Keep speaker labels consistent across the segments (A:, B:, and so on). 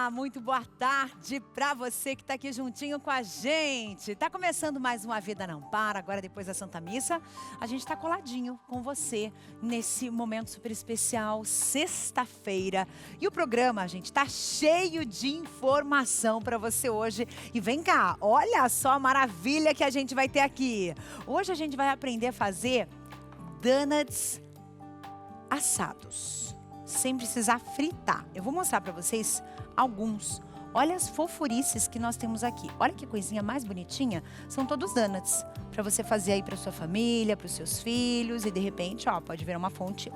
A: Olá, muito boa tarde para você que está aqui juntinho com a gente. Tá começando mais uma Vida Não Para, agora depois da Santa Missa. A gente está coladinho com você nesse momento super especial, sexta-feira. E o programa, gente, tá cheio de informação para você hoje. E vem cá, olha só a maravilha que a gente vai ter aqui. Hoje a gente vai aprender a fazer donuts assados, sem precisar fritar. Eu vou mostrar para vocês alguns. Olha as fofurices que nós temos aqui. Olha que coisinha mais bonitinha. São todos donuts para você fazer aí para sua família, para os seus filhos e de repente, ó, pode virar uma fonte,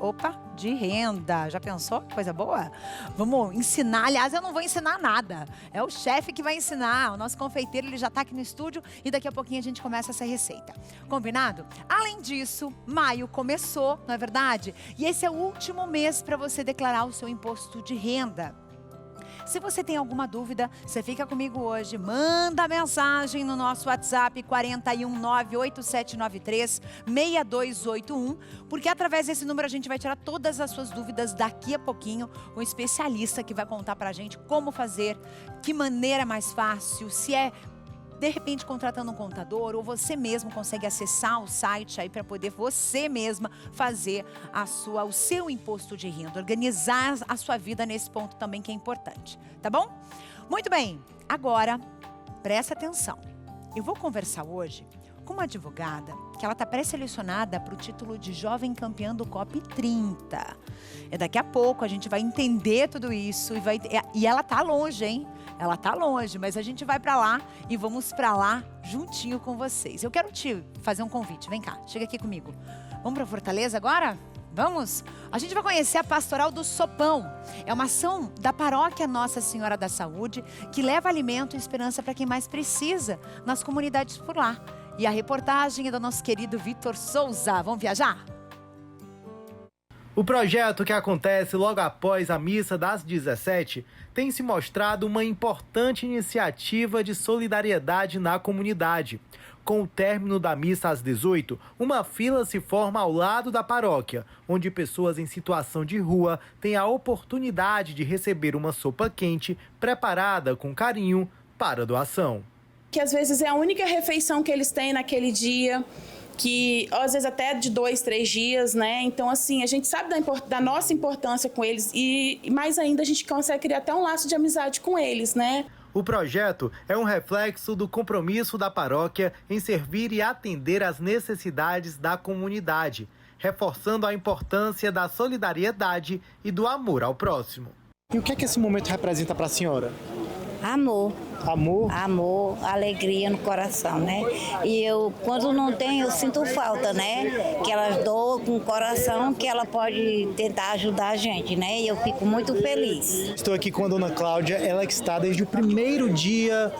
A: de renda. Já pensou? Coisa boa? Vamos ensinar. Aliás, eu não vou ensinar nada. É o chefe que vai ensinar. O nosso confeiteiro, ele já tá aqui no estúdio e daqui a pouquinho a gente começa essa receita. Combinado? Além disso, maio começou, não é verdade? E esse é o último mês para você declarar o seu imposto de renda. Se você tem alguma dúvida, você fica comigo hoje, manda mensagem no nosso WhatsApp 41987936281, porque através desse número a gente vai tirar todas as suas dúvidas daqui a pouquinho, um especialista que vai contar pra gente como fazer, que maneira mais fácil, se é de repente contratando um contador ou você mesmo consegue acessar o site aí para poder você mesma fazer o seu imposto de renda, organizar a sua vida nesse ponto também que é importante, tá bom? Muito bem, agora presta atenção. Eu vou conversar hoje com uma advogada que ela está pré-selecionada para o título de Jovem Campeã do COP 30. Daqui a pouco a gente vai entender tudo isso e ela tá longe, hein? Ela tá longe, mas a gente vai para lá e vamos para lá juntinho com vocês. Eu quero te fazer um convite. Vem cá, chega aqui comigo. Vamos para Fortaleza agora? Vamos? A gente vai conhecer a Pastoral do Sopão. É uma ação da Paróquia Nossa Senhora da Saúde que leva alimento e esperança para quem mais precisa nas comunidades por lá. E a reportagem é do nosso querido Vitor Souza. Vamos viajar?
B: O projeto, que acontece logo após a missa das 17, tem se mostrado uma importante iniciativa de solidariedade na comunidade. Com o término da missa às 18, uma fila se forma ao lado da paróquia, onde pessoas em situação de rua têm a oportunidade de receber uma sopa quente preparada com carinho para doação.
C: Que às vezes é a única refeição que eles têm naquele dia, que às vezes até de 2, 3 dias, né? Então, assim, a gente sabe da nossa importância com eles e mais ainda a gente consegue criar até um laço de amizade com eles, né?
B: O projeto é um reflexo do compromisso da paróquia em servir e atender às necessidades da comunidade, reforçando a importância da solidariedade e do amor ao próximo.
D: E o que é que esse momento representa para a senhora?
E: Amor.
D: Amor?
E: Amor, alegria no coração, né? E eu, quando não tem, eu sinto falta, né? Que elas doam com o coração, que ela pode tentar ajudar a gente, né? E eu fico muito feliz.
D: Estou aqui com a dona Cláudia, ela que está desde o primeiro dia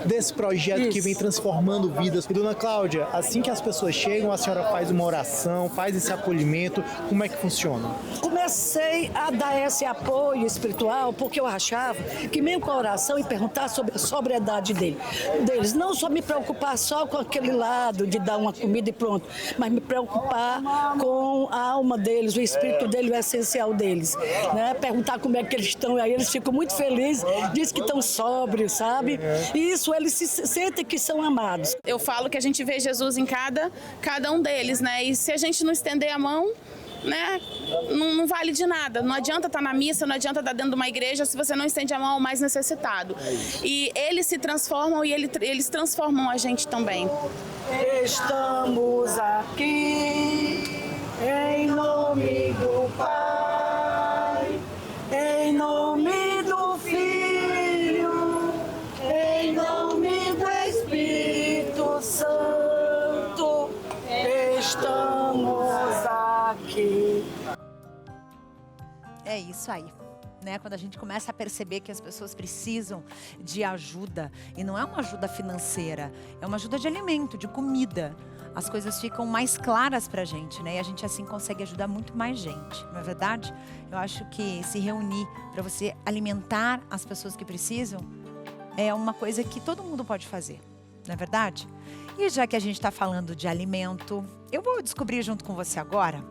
D: desse projeto que vem transformando vidas. E dona Cláudia, assim que as pessoas chegam, a senhora faz uma oração, faz esse acolhimento, como é que funciona?
F: Comecei a dar esse apoio espiritual porque eu achava que mesmo com a oração e perguntar sobre a sobriedade deles, não só me preocupar só com aquele lado de dar uma comida e pronto, mas me preocupar com a alma deles, o espírito deles, o essencial deles, né? Perguntar como é que eles estão, aí eles ficam muito felizes, dizem que estão sóbrios, sabe? E isso eles se sentem que são amados.
C: Eu falo que a gente vê Jesus em cada um deles, né? E se a gente não estender a mão, né, não vale de nada. Não adianta estar na missa, não adianta estar dentro de uma igreja se você não estende a mão ao mais necessitado. E eles se transformam e eles transformam a gente também.
F: Estamos aqui em nome do Pai, em nome do Filho, em nome do Espírito Santo. Estamos aqui.
A: É isso aí, né? Quando a gente começa a perceber que as pessoas precisam de ajuda, e não é uma ajuda financeira, é uma ajuda de alimento, de comida, as coisas ficam mais claras pra gente, né? E a gente assim consegue ajudar muito mais gente, não é verdade? Eu acho que se reunir para você alimentar as pessoas que precisam é uma coisa que todo mundo pode fazer. não é verdade? E já que a gente está falando de alimento, eu vou descobrir junto com você agora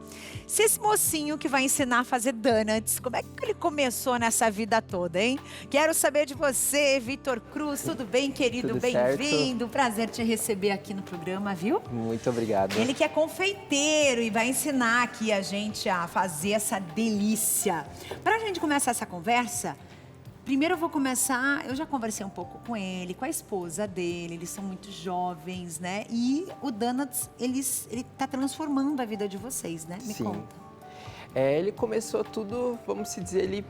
A: se esse mocinho que vai ensinar a fazer donuts, como é que ele começou nessa vida toda, hein? Quero saber de você, Vitor Cruz. Tudo bem, querido?
G: Tudo
A: Bem-vindo. Prazer te receber aqui no programa, viu?
G: Muito obrigado.
A: Ele que é confeiteiro e vai ensinar aqui a gente a fazer essa delícia. Para a gente começar essa conversa, primeiro eu vou começar, eu já conversei um pouco com ele, com a esposa dele, eles são muito jovens, né? E o Donuts, ele tá transformando a vida de vocês, né? Me
G: Sim.
A: conta.
G: Ele começou tudo, vamos dizer,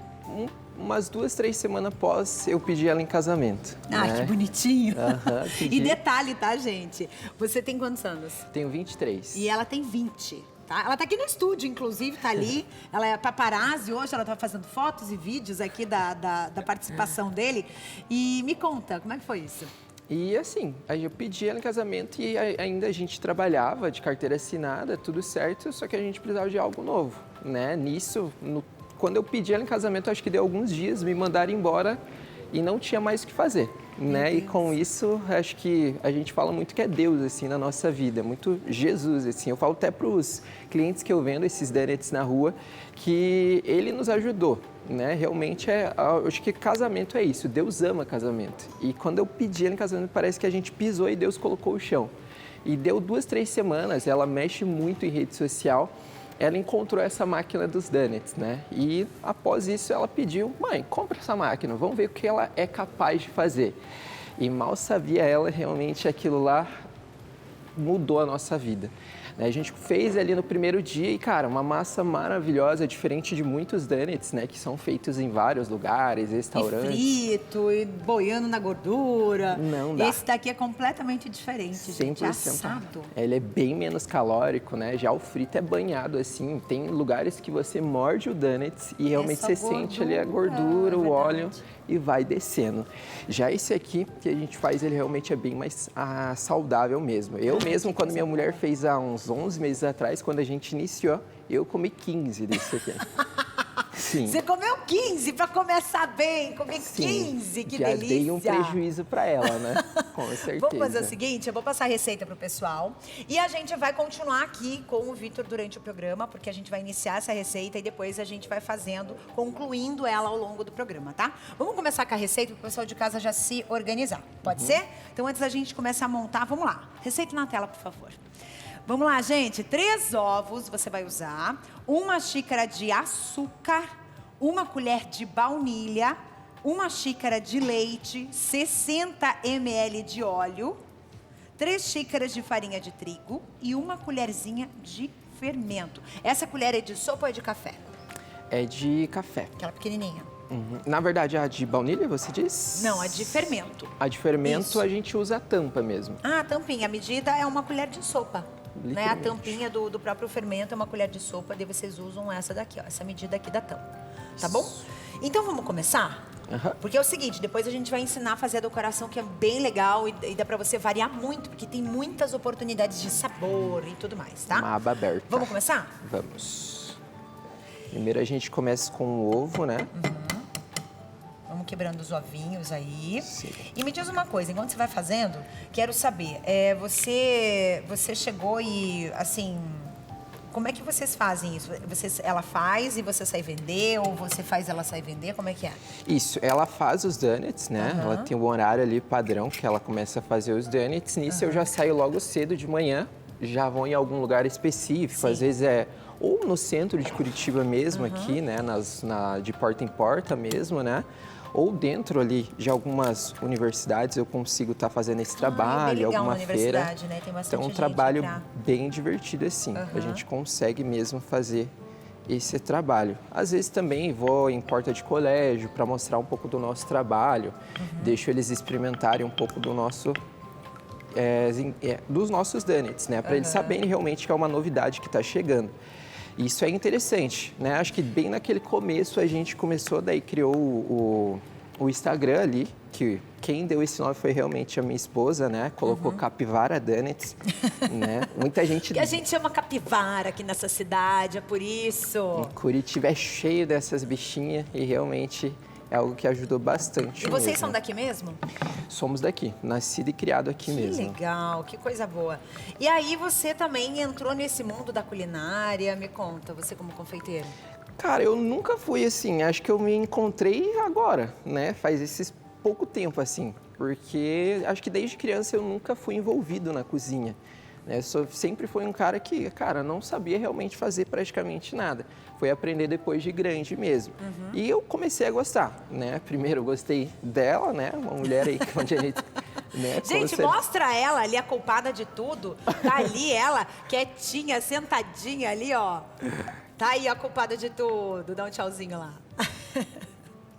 G: umas 2, 3 semanas após eu pedir ela em casamento.
A: Ah,
G: né?
A: que bonitinho.
G: Aham,
A: E
G: pedi.
A: detalhe, tá, gente? Você tem quantos anos?
G: Tenho 23.
A: E ela tem 20. Tá? Ela tá aqui no estúdio, inclusive, tá ali. Ela é paparazzi hoje, ela tá fazendo fotos e vídeos aqui da participação dele. E me conta, como é que foi isso?
G: E assim, aí eu pedi ela em casamento e ainda a gente trabalhava de carteira assinada, tudo certo, só que a gente precisava de algo novo, né? Nisso, quando eu pedi ela em casamento, acho que deu alguns dias, me mandaram embora e não tinha mais o que fazer, né? E com isso, acho que a gente fala muito que é Deus, assim, na nossa vida, muito Jesus, assim. Eu falo até para os clientes que eu vendo esses donuts na rua, que Ele nos ajudou, né? Realmente, eu acho que casamento é isso, Deus ama casamento. E quando eu pedi ela em casamento, parece que a gente pisou e Deus colocou o chão. E deu 2, 3 semanas, ela mexe muito em rede social, ela encontrou essa máquina dos donuts, né? E após isso ela pediu, mãe, compra essa máquina, vamos ver o que ela é capaz de fazer. E mal sabia ela, realmente aquilo lá mudou a nossa vida. A gente fez ali no primeiro dia e, cara, uma massa maravilhosa, diferente de muitos donuts, né? Que são feitos em vários lugares, restaurantes.
A: E frito, e boiando na gordura.
G: Não dá.
A: Esse daqui é completamente diferente, gente.
G: 100%.
A: Assado.
G: Ele é bem menos calórico, né? Já o frito é banhado assim. Tem lugares que você morde o donuts e realmente
A: só
G: você sente ali a gordura,
A: é
G: o óleo
A: verdade.
G: e vai descendo. Já esse aqui que a gente faz, ele realmente é bem mais saudável mesmo. Eu mesmo, quando minha mulher fez há uns 11 meses atrás, quando a gente iniciou, eu comi 15 desse aqui. Sim.
A: Você comeu 15 para começar bem, comer
G: Sim,
A: 15, que
G: já
A: delícia.
G: dei um prejuízo para ela, né? Com certeza.
A: Vamos fazer o seguinte, eu vou passar a receita pro pessoal e a gente vai continuar aqui com o Vitor durante o programa, porque a gente vai iniciar essa receita e depois a gente vai fazendo, concluindo ela ao longo do programa, tá? Vamos começar com a receita para o pessoal de casa já se organizar, pode ser? Então antes da gente começar a montar, vamos lá. Receita na tela, por favor. Vamos lá, gente. 3 ovos você vai usar, 1 xícara de açúcar, 1 colher de baunilha, 1 xícara de leite, 60 ml de óleo, 3 xícaras de farinha de trigo e 1 colherzinha de fermento. Essa colher é de sopa ou é de café?
G: É de café.
A: Aquela pequenininha.
G: Uhum. Na verdade, a de baunilha, você diz?
A: Não, a de fermento.
G: A de fermento,
A: Isso.
G: a gente usa a tampa mesmo.
A: Ah, a tampinha. A medida é 1 colher de sopa. Né? A
G: Literalmente.
A: tampinha do próprio fermento é 1 colher de sopa. Daí vocês usam essa daqui, ó. Essa medida aqui da tampa. Tá bom? Então vamos começar?
G: Aham.
A: Porque é o seguinte, depois a gente vai ensinar a fazer a decoração, que é bem legal e dá pra você variar muito, porque tem muitas oportunidades de sabor e tudo mais, tá?
G: Uma aba aberta.
A: Vamos começar?
G: Vamos. Primeiro a gente começa com o ovo, né?
A: Vamos quebrando os ovinhos aí.
G: Sim.
A: E me diz uma coisa, enquanto você vai fazendo, quero saber, você chegou e, assim, como é que vocês fazem isso? Ela faz e você sai vender, ou você faz ela sair vender, como é que é?
G: Isso, ela faz os donuts, né?
A: Aham.
G: Ela tem um horário ali padrão que ela começa a fazer os donuts. Nisso eu já saio logo cedo de manhã, já vou em algum lugar específico,
A: Sim.
G: às vezes é ou no centro de Curitiba mesmo aqui, né? De porta em porta mesmo, né? Ou dentro ali de algumas universidades eu consigo estar fazendo esse trabalho,
A: é bem legal
G: alguma
A: na
G: feira.
A: universidade, né? Tem bastante
G: Então é um
A: gente
G: trabalho
A: pra-
G: bem divertido assim. A
A: Aham.
G: gente consegue mesmo fazer esse trabalho. Às vezes também vou em porta de colégio para mostrar um pouco do nosso trabalho, deixo eles experimentarem um pouco do nosso dos nossos donuts, né? Para eles saberem realmente que é uma novidade que está chegando. Isso é interessante, né? Acho que bem naquele começo a gente começou, daí criou o Instagram ali, que quem deu esse nome foi realmente a minha esposa, né? Colocou Capivara Donuts, né? Muita gente...
A: Que a gente chama capivara aqui nessa cidade, é por isso.
G: Curitiba é cheio dessas bichinhas e realmente é algo que ajudou bastante.
A: E vocês
G: mesmo.
A: são daqui mesmo?
G: Somos daqui, nascido e criado aqui mesmo.
A: Que legal, que coisa boa. E aí você também entrou nesse mundo da culinária, me conta, você como confeiteiro.
G: Cara, eu nunca fui assim, acho que eu me encontrei agora, né? Faz esse pouco tempo assim, porque acho que desde criança eu nunca fui envolvido na cozinha. Né? Sempre fui um cara que, não sabia realmente fazer praticamente nada. Foi aprender depois de grande mesmo. E eu comecei a gostar, né? Primeiro eu gostei dela, né? Uma mulher aí que onde a gente... Né?
A: Gente, mostra ela ali, a culpada de tudo. Tá ali ela, quietinha, sentadinha ali, ó. Tá aí a culpada de tudo. Dá um tchauzinho lá.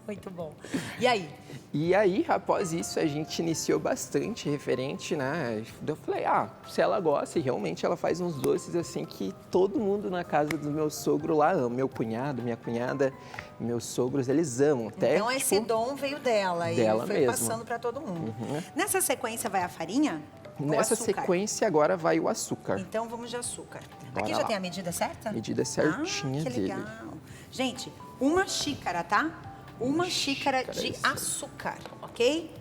A: Muito bom. E aí?
G: E aí, após isso, a gente iniciou bastante referente, né? Eu falei, se ela gosta, e realmente ela faz uns doces assim que todo mundo na casa do meu sogro lá ama. Meu cunhado, minha cunhada, meus sogros, eles amam. Até,
A: então esse dom veio dela e foi
G: mesmo.
A: passando para todo mundo. Nessa sequência vai a farinha?
G: Nessa sequência agora vai o açúcar.
A: Então vamos de açúcar.
G: Bora
A: Aqui já
G: lá.
A: tem a medida certa?
G: Medida certinha
A: que legal.
G: dele.
A: Gente, uma xícara, tá? Uma xícara de açúcar, ok?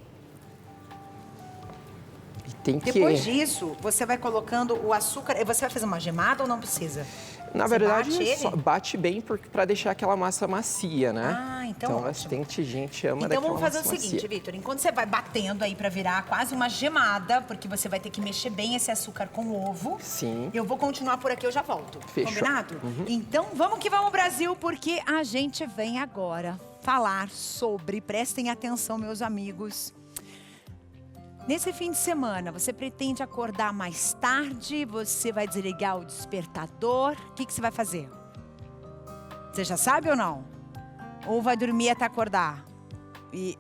G: E tem que...
A: Depois disso, você vai colocando o açúcar. Você vai fazer uma gemada ou não precisa?
G: Na
A: Você
G: verdade,
A: bate ele?
G: só bate bem para deixar aquela massa macia, né?
A: Então ótimo.
G: Bastante gente ama
A: Então
G: daquela
A: vamos fazer o
G: massa
A: seguinte,
G: macia.
A: Vitor. Enquanto você vai batendo aí pra virar quase uma gemada, porque você vai ter que mexer bem esse açúcar com o ovo.
G: Sim.
A: Eu vou continuar por aqui, eu já volto.
G: Fechou.
A: Combinado? Então vamos que vamos, Brasil, porque a gente vem agora falar sobre, prestem atenção, meus amigos. Nesse fim de semana, você pretende acordar mais tarde? Você vai desligar o despertador? O que você vai fazer? Você já sabe ou não? Ou vai dormir até acordar? E,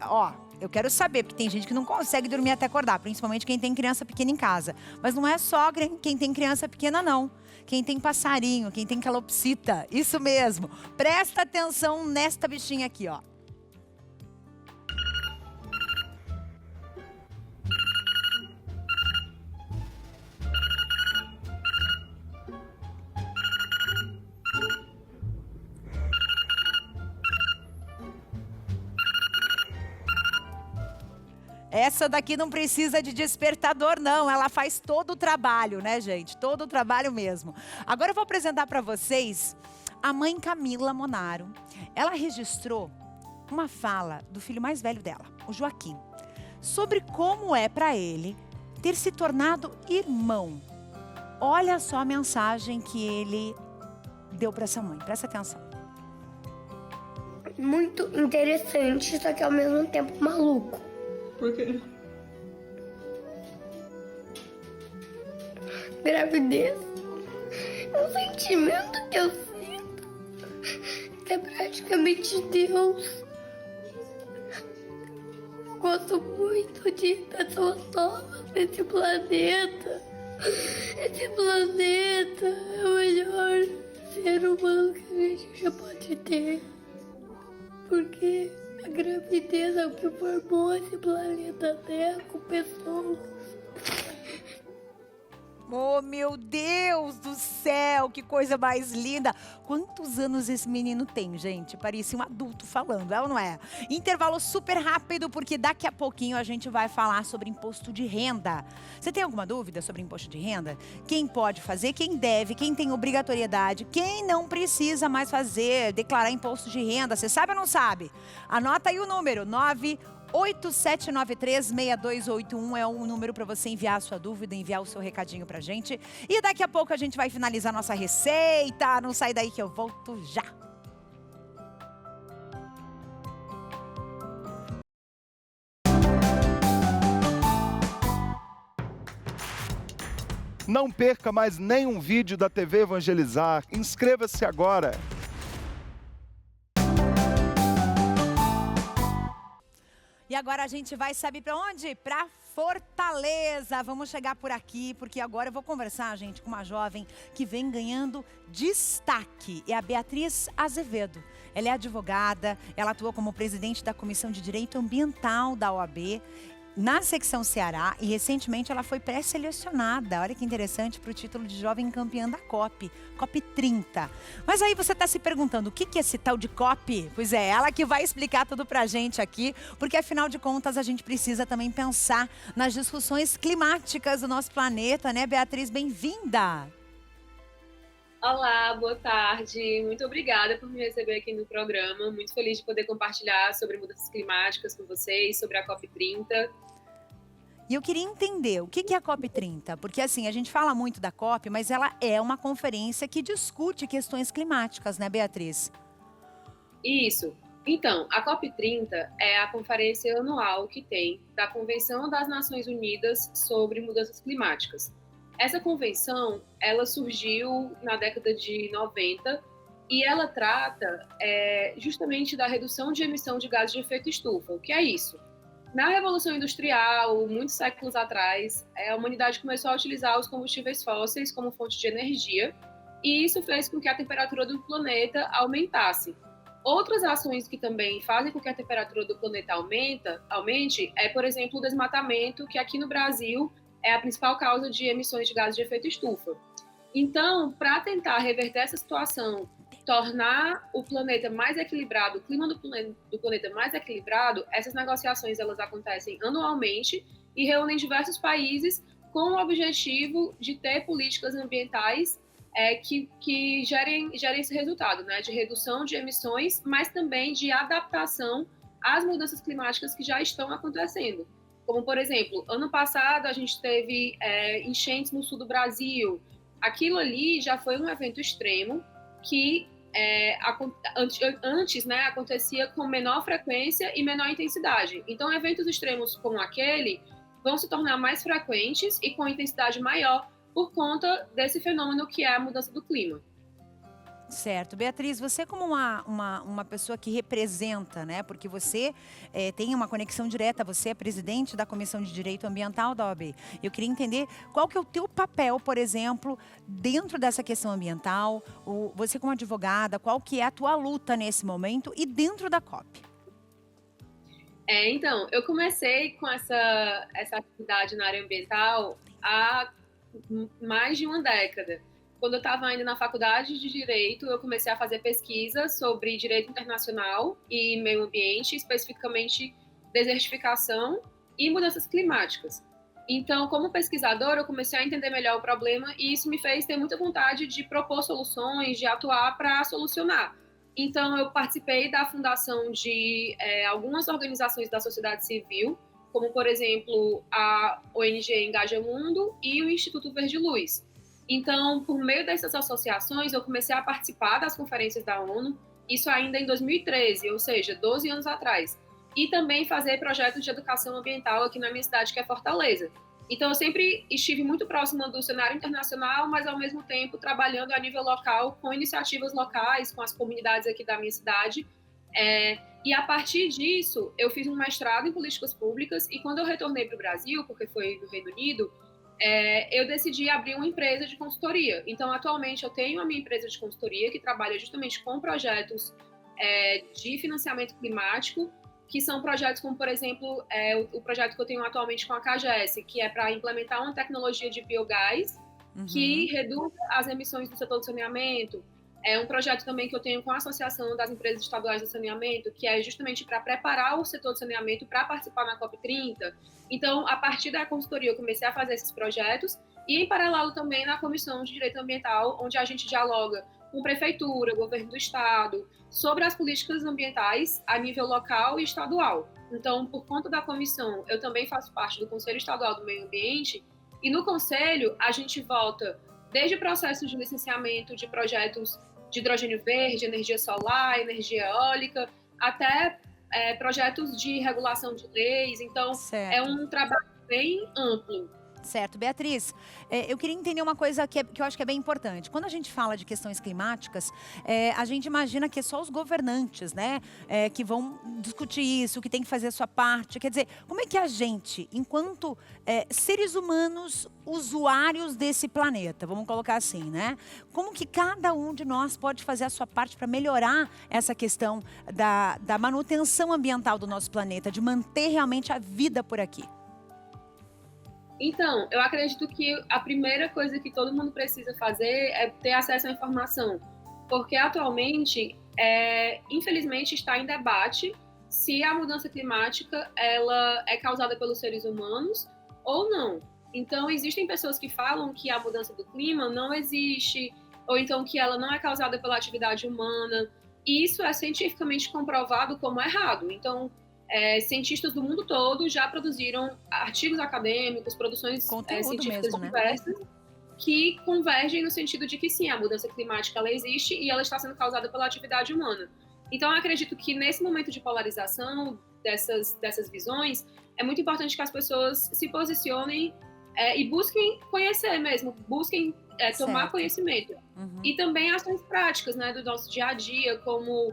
A: eu quero saber, porque tem gente que não consegue dormir até acordar, principalmente quem tem criança pequena em casa. Mas não é só quem tem criança pequena, não. Quem tem passarinho, quem tem calopsita, isso mesmo. Presta atenção nesta bichinha aqui, ó. Essa daqui não precisa de despertador, não. Ela faz todo o trabalho, né, gente? Todo o trabalho mesmo. Agora eu vou apresentar para vocês a mãe Camila Monaro. Ela registrou uma fala do filho mais velho dela, o Joaquim, sobre como é para ele ter se tornado irmão. Olha só a mensagem que ele deu para essa mãe. Presta atenção.
H: Muito interessante, só que ao mesmo tempo maluco.
I: Por quê?
H: Gravidez é um sentimento que eu sinto. É praticamente Deus. Eu gosto muito de pessoas novas nesse planeta. Esse planeta é o melhor ser humano que a gente já pode ter. Porque a gravidez é o que formou esse planeta Terra com pessoas.
A: Oh, meu Deus do céu, que coisa mais linda. Quantos anos esse menino tem, gente? Parecia um adulto falando, é ou não é? Intervalo super rápido, porque daqui a pouquinho a gente vai falar sobre imposto de renda. Você tem alguma dúvida sobre imposto de renda? Quem pode fazer, quem deve, quem tem obrigatoriedade, quem não precisa mais fazer, declarar imposto de renda. Você sabe ou não sabe? Anota aí o número, 987936281 é o número para você enviar a sua dúvida, enviar o seu recadinho pra gente. E daqui a pouco a gente vai finalizar nossa receita. Não sai daí que eu volto já.
J: Não perca mais nenhum vídeo da TV Evangelizar. Inscreva-se agora.
A: E agora a gente vai, sabe para onde? Para Fortaleza. Vamos chegar por aqui, porque agora eu vou conversar, gente, com uma jovem que vem ganhando destaque. É a Beatriz Azevedo. Ela é advogada, ela atua como presidente da Comissão de Direito Ambiental da OAB. na secção Ceará e recentemente ela foi pré-selecionada, olha que interessante, para o título de jovem campeã da COP 30. Mas aí você está se perguntando, o que é esse tal de COP? Pois é, ela que vai explicar tudo pra gente aqui, porque afinal de contas a gente precisa também pensar nas discussões climáticas do nosso planeta, né, Beatriz? Bem-vinda!
I: Olá, boa tarde. Muito obrigada por me receber aqui no programa. Muito feliz de poder compartilhar sobre mudanças climáticas com vocês, sobre a COP30.
A: E eu queria entender o que é a COP30, porque assim, a gente fala muito da COP, mas ela é uma conferência que discute questões climáticas, né, Beatriz?
I: Isso. Então, a COP30 é a conferência anual que tem da Convenção das Nações Unidas sobre Mudanças Climáticas. Essa convenção, ela surgiu na década de 90 e ela trata justamente da redução de emissão de gases de efeito estufa. O que é isso? Na Revolução Industrial, muitos séculos atrás, a humanidade começou a utilizar os combustíveis fósseis como fonte de energia e isso fez com que a temperatura do planeta aumentasse. Outras ações que também fazem com que a temperatura do planeta aumente é, por exemplo, o desmatamento, que aqui no Brasil é a principal causa de emissões de gases de efeito estufa. Então, para tentar reverter essa situação, tornar o planeta mais equilibrado, o clima do planeta mais equilibrado, essas negociações elas acontecem anualmente e reúnem diversos países com o objetivo de ter políticas ambientais que gerem esse resultado, né, de redução de emissões, mas também de adaptação às mudanças climáticas que já estão acontecendo. Como, por exemplo, ano passado a gente teve enchentes no sul do Brasil. Aquilo ali já foi um evento extremo que antes acontecia com menor frequência e menor intensidade. Então, eventos extremos como aquele vão se tornar mais frequentes e com intensidade maior por conta desse fenômeno que é a mudança do clima.
A: Certo. Beatriz, você como uma pessoa que representa, né? Porque você tem uma conexão direta, você é presidente da Comissão de Direito Ambiental da OAB. Eu queria entender qual que é o teu papel, por exemplo, dentro dessa questão ambiental, você como advogada, qual que é a tua luta nesse momento e dentro da COP?
I: Então, eu comecei com essa atividade na área ambiental há mais de uma década. Quando eu estava ainda na faculdade de Direito, eu comecei a fazer pesquisa sobre direito internacional e meio ambiente, especificamente desertificação e mudanças climáticas. Então, como pesquisadora, eu comecei a entender melhor o problema e isso me fez ter muita vontade de propor soluções, de atuar para solucionar. Então, eu participei da fundação de algumas organizações da sociedade civil, como, por exemplo, a ONG Engaja Mundo e o Instituto Verde Luz. Então, por meio dessas associações, eu comecei a participar das conferências da ONU, isso ainda em 2013, ou seja, 12 anos atrás. E também fazer projetos de educação ambiental aqui na minha cidade, que é Fortaleza. Então, eu sempre estive muito próxima do cenário internacional, mas, ao mesmo tempo, trabalhando a nível local, com iniciativas locais, com as comunidades aqui da minha cidade. E, a partir disso, eu fiz um mestrado em políticas públicas, e quando eu retornei para o Brasil, porque foi no Reino Unido, eu decidi abrir uma empresa de consultoria. Então, atualmente, eu tenho a minha empresa de consultoria que trabalha justamente com projetos de financiamento climático, que são projetos como, por exemplo, o projeto que eu tenho atualmente com a CAGES, que é para implementar uma tecnologia de biogás que reduz as emissões do setor do saneamento. É um projeto também que eu tenho com a Associação das Empresas Estaduais de Saneamento, que é justamente para preparar o setor de saneamento para participar na COP30. Então, a partir da consultoria, eu comecei a fazer esses projetos e, em paralelo, também na Comissão de Direito Ambiental, onde a gente dialoga com prefeitura, governo do estado, sobre as políticas ambientais a nível local e estadual. Então, por conta da comissão, eu também faço parte do Conselho Estadual do Meio Ambiente e, no Conselho, a gente volta desde processos de licenciamento de projetos de hidrogênio verde, energia solar, energia eólica, até projetos de regulação de leis. Então,
A: certo.
I: É um trabalho bem amplo.
A: Certo. Beatriz, eu queria entender uma coisa que eu acho que é bem importante. Quando a gente fala de questões climáticas, a gente imagina que é só os governantes, né, que vão discutir isso, que tem que fazer a sua parte. Quer dizer, como é que a gente, enquanto seres humanos, usuários desse planeta, vamos colocar assim, né? Como que cada um de nós pode fazer a sua parte para melhorar essa questão da manutenção ambiental do nosso planeta, de manter realmente a vida por aqui?
I: Então, eu acredito que a primeira coisa que todo mundo precisa fazer é ter acesso à informação, porque atualmente, infelizmente, está em debate se a mudança climática ela é causada pelos seres humanos ou não. Então, existem pessoas que falam que a mudança do clima não existe, ou então que ela não é causada pela atividade humana, e isso é cientificamente comprovado como errado. Então, cientistas do mundo todo já produziram artigos acadêmicos, produções científicas
A: mesmo,
I: diversas, que convergem no sentido de que sim, a mudança climática ela existe e ela está sendo causada pela atividade humana. Então, eu acredito que nesse momento de polarização dessas visões, é muito importante que as pessoas se posicionem e busquem conhecer mesmo, busquem tomar conhecimento. E também ações práticas, né, do nosso dia a dia, como...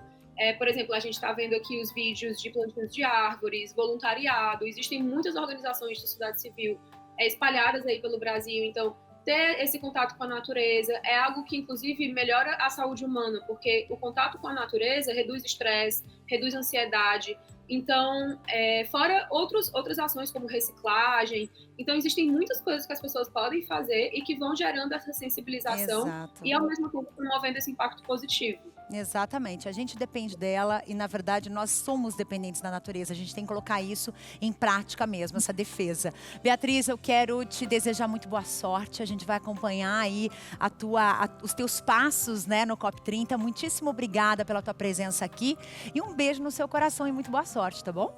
I: por exemplo, a gente está vendo aqui os vídeos de plantios de árvores, voluntariado, existem muitas organizações de sociedade civil espalhadas aí pelo Brasil, então ter esse contato com a natureza é algo que, inclusive, melhora a saúde humana, porque o contato com a natureza reduz estresse, reduz ansiedade, então, fora outras ações como reciclagem, então existem muitas coisas que as pessoas podem fazer e que vão gerando essa sensibilização e, ao mesmo tempo, promovendo esse impacto positivo.
A: Exatamente, a gente depende dela e, na verdade, nós somos dependentes da natureza. A gente tem que colocar isso em prática mesmo, essa defesa. Beatriz, eu quero te desejar muito boa sorte. A gente vai acompanhar aí os teus passos, né, no COP30. Muitíssimo obrigada pela tua presença aqui e um beijo no seu coração e muito boa sorte, tá bom?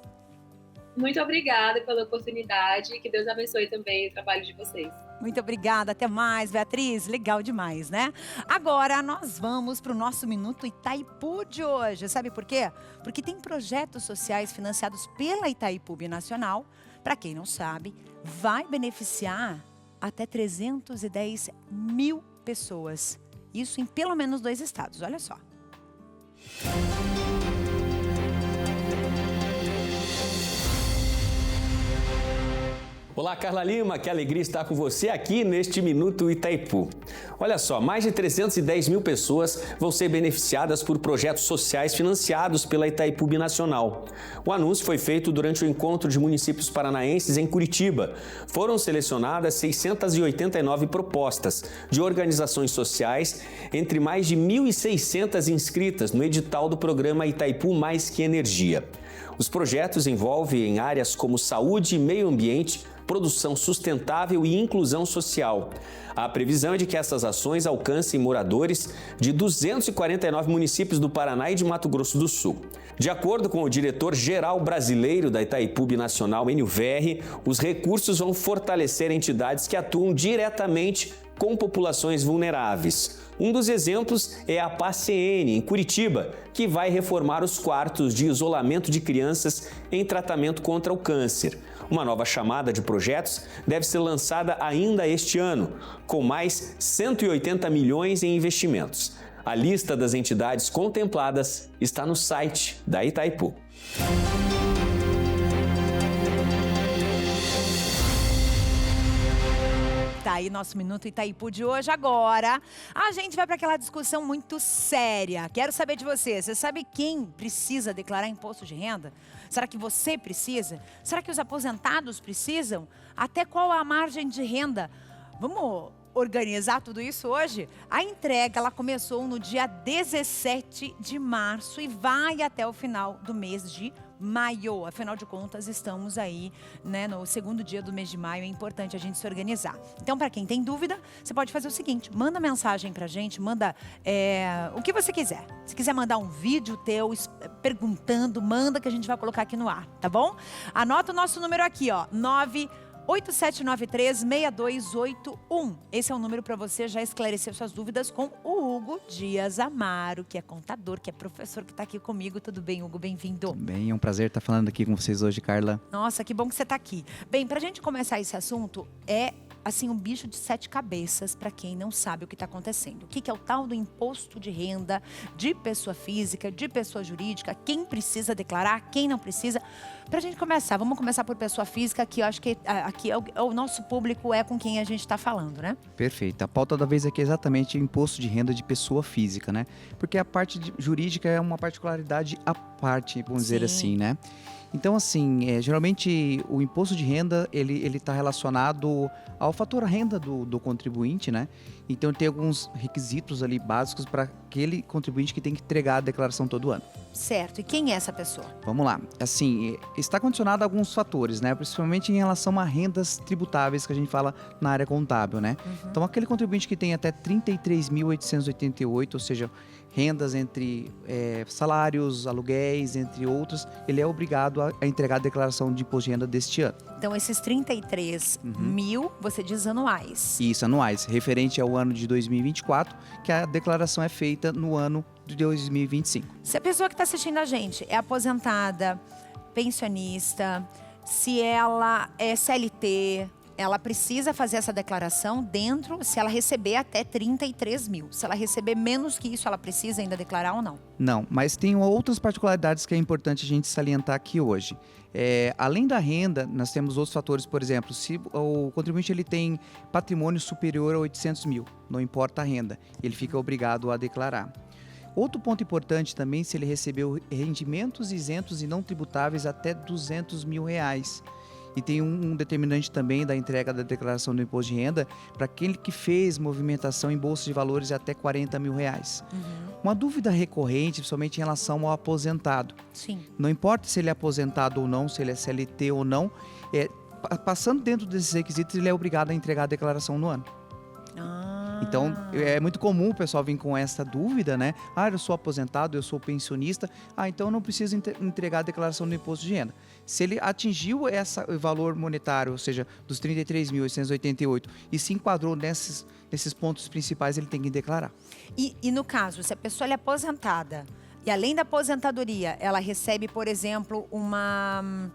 I: Muito obrigada pela oportunidade e que Deus abençoe também o trabalho de vocês.
A: Muito obrigada, até mais, Beatriz. Legal demais, né? Agora nós vamos para o nosso Minuto Itaipu de hoje. Sabe por quê? Porque tem projetos sociais financiados pela Itaipu Binacional. Para quem não sabe, vai beneficiar até 310 mil pessoas. Isso em pelo menos 2 estados, olha só.
K: Olá, Carla Lima, que alegria estar com você aqui neste Minuto Itaipu. Olha só, mais de 310 mil pessoas vão ser beneficiadas por projetos sociais financiados pela Itaipu Binacional. O anúncio foi feito durante o encontro de municípios paranaenses em Curitiba. Foram selecionadas 689 propostas de organizações sociais, entre mais de 1.600 inscritas no edital do programa Itaipu Mais que Energia. Os projetos envolvem áreas como saúde e meio ambiente, produção sustentável e inclusão social. A previsão é de que essas ações alcancem moradores de 249 municípios do Paraná e de Mato Grosso do Sul. De acordo com o diretor-geral brasileiro da Itaipu Binacional, Enio Verri, os recursos vão fortalecer entidades que atuam diretamente com populações vulneráveis. Um dos exemplos é a PACN, em Curitiba, que vai reformar os quartos de isolamento de crianças em tratamento contra o câncer. Uma nova chamada de projetos deve ser lançada ainda este ano, com mais 180 milhões em investimentos. A lista das entidades contempladas está no site da Itaipu.
A: Tá aí nosso Minuto Itaipu de hoje. Agora, a gente vai para aquela discussão muito séria. Quero saber de você. Você sabe quem precisa declarar imposto de renda? Será que você precisa? Será que os aposentados precisam? Até qual a margem de renda? Vamos organizar tudo isso hoje? A entrega ela começou no dia 17 de março e vai até o final do mês de maio. Afinal de contas, estamos aí, né, no segundo dia do mês de maio. É importante a gente se organizar. Então, para quem tem dúvida, você pode fazer o seguinte: manda mensagem pra gente, manda o que você quiser. Se quiser mandar um vídeo teu perguntando, manda que a gente vai colocar aqui no ar, tá bom? Anota o nosso número aqui, ó, 987936281. Esse é o número para você já esclarecer suas dúvidas com o Hugo Dias Amaro, que é contador, que é professor, que está aqui comigo. Tudo bem, Hugo? Bem-vindo.
L: Tudo bem, é um prazer estar falando aqui com vocês hoje, Carla.
A: Nossa, que bom que você está aqui. Bem, para a gente começar esse assunto, assim, um bicho de 7 cabeças para quem não sabe o que está acontecendo. O que é o tal do imposto de renda de pessoa física, de pessoa jurídica, quem precisa declarar, quem não precisa. Para a gente começar, vamos começar por pessoa física, que eu acho que aqui o nosso público é com quem a gente está falando, né?
L: Perfeito. A pauta da vez aqui é exatamente o imposto de renda de pessoa física, né? Porque a parte jurídica é uma particularidade à parte, vamos dizer assim, né? Então, assim, geralmente o imposto de renda, ele está relacionado ao fator renda do contribuinte, né? Então, tem alguns requisitos ali básicos para aquele contribuinte que tem que entregar a declaração todo ano.
A: Certo. E quem é essa pessoa?
L: Vamos lá. Assim, está condicionado a alguns fatores, né? Principalmente em relação a rendas tributáveis que a gente fala na área contábil, né? Então, aquele contribuinte que tem até R$ 33.888, ou seja, rendas entre salários, aluguéis, entre outros, ele é obrigado a entregar a declaração de imposto de renda deste ano.
A: Então, esses 33 mil, você diz anuais.
L: Isso, anuais, referente ao ano de 2024, que a declaração é feita no ano de 2025.
A: Se a pessoa que está assistindo a gente é aposentada, pensionista, se ela é CLT, ela precisa fazer essa declaração se ela receber até 33 mil. Se ela receber menos que isso, ela precisa ainda declarar ou não?
L: Não, mas tem outras particularidades que é importante a gente salientar aqui hoje. Além da renda, nós temos outros fatores, por exemplo, se o contribuinte ele tem patrimônio superior a 800 mil, não importa a renda, ele fica obrigado a declarar. Outro ponto importante também, se ele recebeu rendimentos isentos e não tributáveis até R$200 mil. E tem um determinante também da entrega da declaração do imposto de renda para aquele que fez movimentação em bolsa de valores até R$40 mil. Uma dúvida recorrente, principalmente em relação ao aposentado.
A: Sim.
L: Não importa se ele é aposentado ou não, se ele é CLT ou não, passando dentro desses requisitos, ele é obrigado a entregar a declaração no ano. Então, é muito comum o pessoal vir com essa dúvida, né? Eu sou aposentado, eu sou pensionista, então eu não preciso entregar a declaração do imposto de renda. Se ele atingiu esse valor monetário, ou seja, dos 33.888, e se enquadrou nesses pontos principais, ele tem que declarar.
A: E no caso, se a pessoa é aposentada, e além da aposentadoria, ela recebe, por exemplo, uma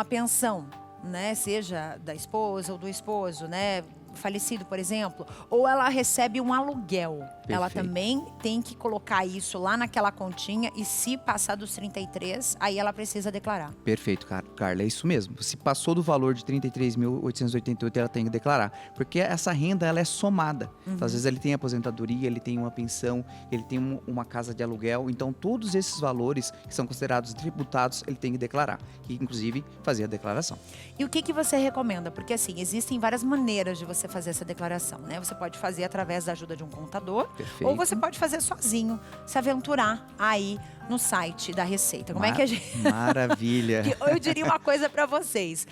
A: pensão, né? Seja da esposa ou do esposo, né? Falecido, por exemplo, ou ela recebe um aluguel. Perfeito. Ela também tem que colocar isso lá naquela continha e se passar dos 33, aí ela precisa declarar.
L: Perfeito, Carla, é isso mesmo. Se passou do valor de 33.888, ela tem que declarar, porque essa renda ela é somada. Então, às vezes ele tem aposentadoria, ele tem uma pensão, ele tem uma casa de aluguel, então todos esses valores que são considerados tributados, ele tem que declarar, e inclusive fazer a declaração.
A: E o que você recomenda? Porque assim, existem várias maneiras de você fazer essa declaração, né? Você pode fazer através da ajuda de um contador. Perfeito. Ou você pode fazer sozinho, se aventurar aí no site da Receita. Como é que a gente...
L: Maravilha!
A: Eu diria uma coisa para vocês.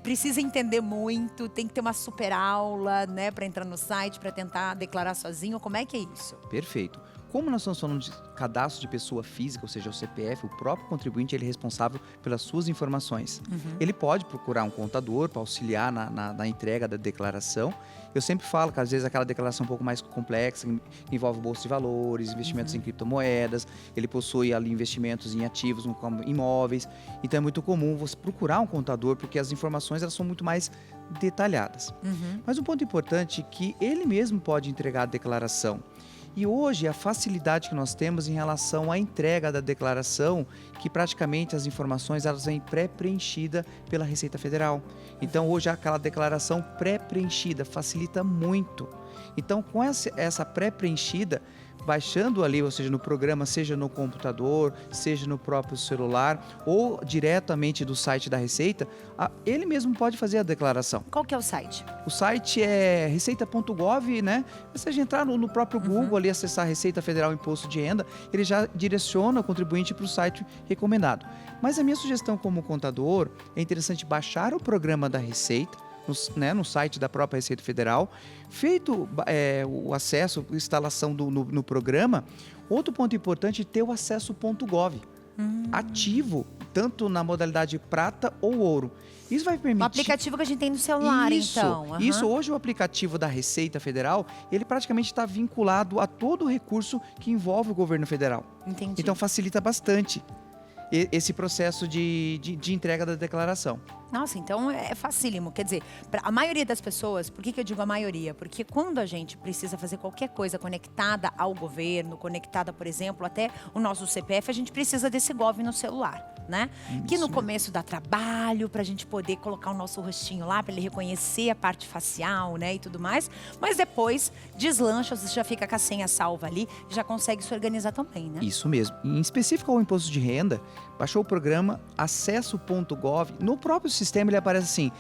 A: Precisa entender muito, tem que ter uma super aula, né? Para entrar no site, para tentar declarar sozinho. Como é que é isso?
L: Perfeito. Como nós estamos falando de cadastro de pessoa física, ou seja, o CPF, o próprio contribuinte ele é responsável pelas suas informações. Ele pode procurar um contador para auxiliar na entrega da declaração. Eu sempre falo que às vezes aquela declaração é um pouco mais complexa, envolve bolsa de valores, investimentos em criptomoedas, ele possui ali investimentos em ativos como imóveis. Então é muito comum você procurar um contador, porque as informações elas são muito mais detalhadas. Mas um ponto importante é que ele mesmo pode entregar a declaração. E hoje a facilidade que nós temos em relação à entrega da declaração, que praticamente as informações elas vêm pré-preenchida pela Receita Federal. Então hoje aquela declaração pré-preenchida facilita muito. Então com essa pré-preenchida, baixando ali, ou seja, no programa, seja no computador, seja no próprio celular ou diretamente do site da Receita, ele mesmo pode fazer a declaração.
A: Qual que é o site?
L: O site é receita.gov, né? Se a gente entrar no próprio Google ali, acessar Receita Federal Imposto de Renda, ele já direciona o contribuinte para o site recomendado. Mas a minha sugestão como contador é interessante baixar o programa da Receita, no site da própria Receita Federal, feito o acesso, a instalação no programa. Outro ponto importante é ter o acesso.gov ativo, tanto na modalidade prata ou ouro. Isso vai permitir...
A: O aplicativo que a gente tem no celular, então.
L: Isso, hoje o aplicativo da Receita Federal, ele praticamente está vinculado a todo o recurso que envolve o governo federal.
A: Entendi.
L: Então facilita bastante esse processo de entrega da declaração.
A: Nossa, então é facílimo. Quer dizer, a maioria das pessoas, por que eu digo a maioria? Porque quando a gente precisa fazer qualquer coisa conectada ao governo, conectada, por exemplo, até o nosso CPF, a gente precisa desse Gov no celular. né? Que no começo dá trabalho pra gente poder colocar o nosso rostinho lá, pra ele reconhecer a parte facial, né, e tudo mais. Mas depois deslancha, você já fica com a senha salva ali, já consegue se organizar também, né?
L: Isso mesmo. Em específico ao imposto de renda, baixou o programa acesso.gov. No próprio sistema ele aparece assim,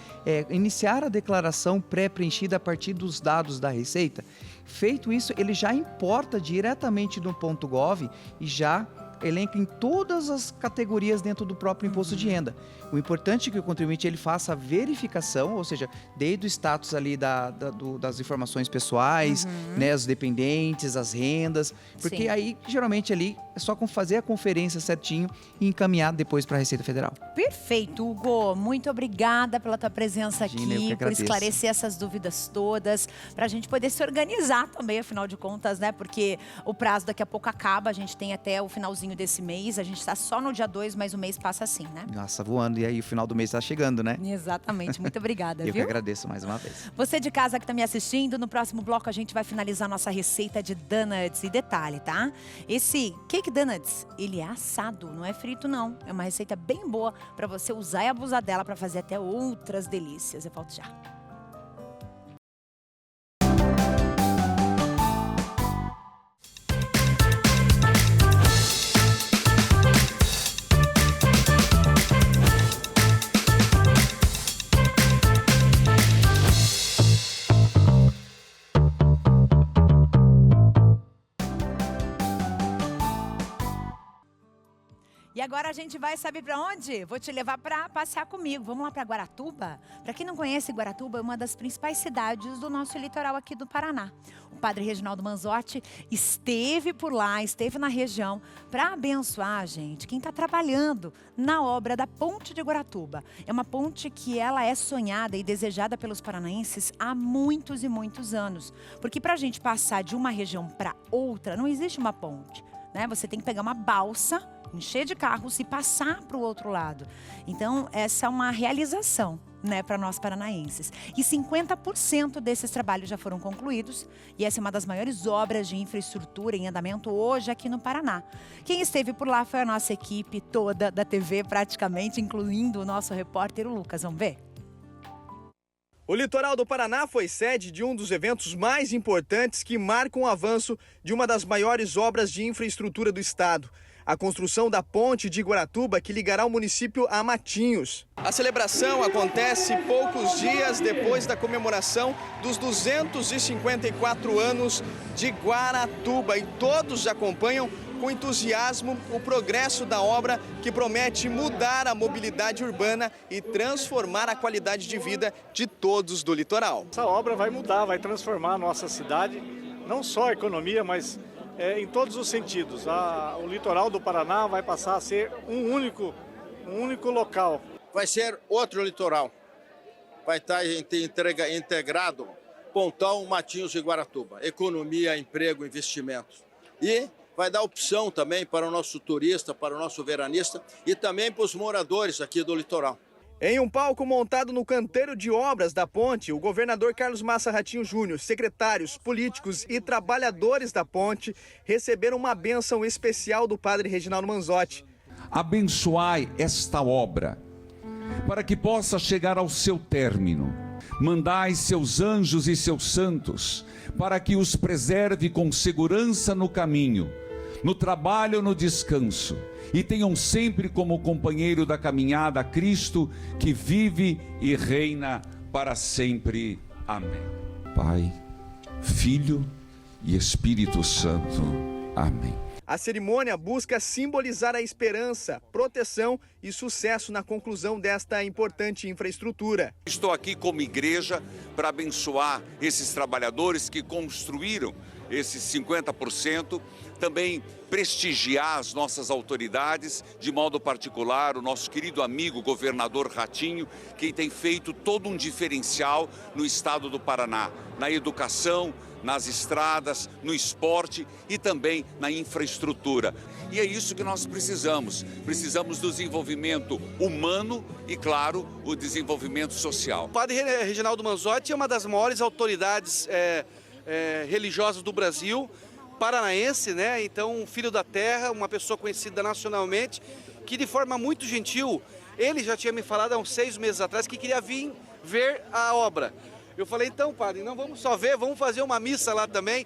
L: iniciar a declaração pré-preenchida a partir dos dados da Receita. Feito isso, ele já importa diretamente do .gov e já elenca em todas as categorias dentro do próprio imposto de renda. O importante é que o contribuinte ele faça a verificação, ou seja, desde o status ali das informações pessoais, né, os dependentes, as rendas, porque aí geralmente ali é só fazer a conferência certinho e encaminhar depois para a Receita Federal.
A: Perfeito, Hugo. Muito obrigada pela tua presença
L: Imagina, eu que
A: aqui, por
L: agradeço.
A: esclarecer essas dúvidas todas, para a gente poder se organizar também, afinal de contas, né? Porque o prazo daqui a pouco acaba, a gente tem até o finalzinho desse mês, a gente está só no dia 2, mas o mês passa assim, né?
L: Nossa, voando. E aí o final do mês está chegando, né?
A: Exatamente. Muito obrigada,
L: Eu
A: viu?
L: que agradeço mais uma vez.
A: Você de casa que está me assistindo, no próximo bloco a gente vai finalizar nossa receita de donuts. E detalhe, tá? Esse cake donuts, ele é assado, não é frito não. É uma receita bem boa para você usar e abusar dela para fazer até outras delícias. Eu volto já. E agora a gente vai, sabe para onde? Vou te levar para passear comigo. Vamos lá para Guaratuba? Para quem não conhece, Guaratuba é uma das principais cidades do nosso litoral aqui do Paraná. O padre Reginaldo Manzotti esteve por lá, esteve na região para abençoar, gente, quem está trabalhando na obra da Ponte de Guaratuba. É uma ponte que ela é sonhada e desejada pelos paranaenses há muitos e muitos anos. Porque para a gente passar de uma região para outra, não existe uma ponte, né? Você tem que pegar uma balsa, encher de carros e passar para o outro lado. Então, essa é uma realização, né, para nós paranaenses. E 50% desses trabalhos já foram concluídos. E essa é uma das maiores obras de infraestrutura em andamento hoje aqui no Paraná. Quem esteve por lá foi a nossa equipe toda da TV, praticamente, incluindo o nosso repórter, o Lucas. Vamos ver?
M: O litoral do Paraná foi sede de um dos eventos mais importantes que marcam o avanço de uma das maiores obras de infraestrutura do estado. A construção da ponte de Guaratuba, que ligará o município a Matinhos. A celebração acontece poucos dias depois da comemoração dos 254 anos de Guaratuba. E todos acompanham com entusiasmo o progresso da obra, que promete mudar a mobilidade urbana e transformar a qualidade de vida de todos do litoral.
N: Essa obra vai mudar, vai transformar a nossa cidade, não só a economia, mas em todos os sentidos. O litoral do Paraná vai passar a ser um único local.
O: Vai ser outro litoral. Vai estar integrado Pontão, Matinhos e Guaratuba. Economia, emprego, investimentos. E vai dar opção também para o nosso turista, para o nosso veranista e também para os moradores aqui do litoral.
M: Em um palco montado no canteiro de obras da ponte, o governador Carlos Massa Ratinho Júnior, secretários, políticos e trabalhadores da ponte receberam uma bênção especial do padre Reginaldo Manzotti.
P: Abençoai esta obra, para que possa chegar ao seu término. Mandai seus anjos e seus santos, para que os preserve com segurança no caminho, no trabalho, no descanso, e tenham sempre como companheiro da caminhada a Cristo, que vive e reina para sempre. Amém. Pai, Filho e Espírito Santo. Amém.
M: A cerimônia busca simbolizar a esperança, proteção e sucesso na conclusão desta importante infraestrutura.
P: Estou aqui como igreja para abençoar esses trabalhadores que construíram esses 50%, também prestigiar as nossas autoridades, de modo particular o nosso querido amigo governador Ratinho, que tem feito todo um diferencial no estado do Paraná, na educação, nas estradas, no esporte e também na infraestrutura. E é isso que nós precisamos. Precisamos do desenvolvimento humano e, claro, o desenvolvimento social.
M: O padre Reginaldo Manzotti é uma das maiores autoridades religiosas do Brasil, paranaense, né? Então, filho da terra, uma pessoa conhecida nacionalmente
Q: que de forma muito gentil, ele já tinha me falado há uns 6 meses atrás que queria vir ver a obra. Eu falei, então, padre, não vamos só ver, vamos fazer uma missa lá também,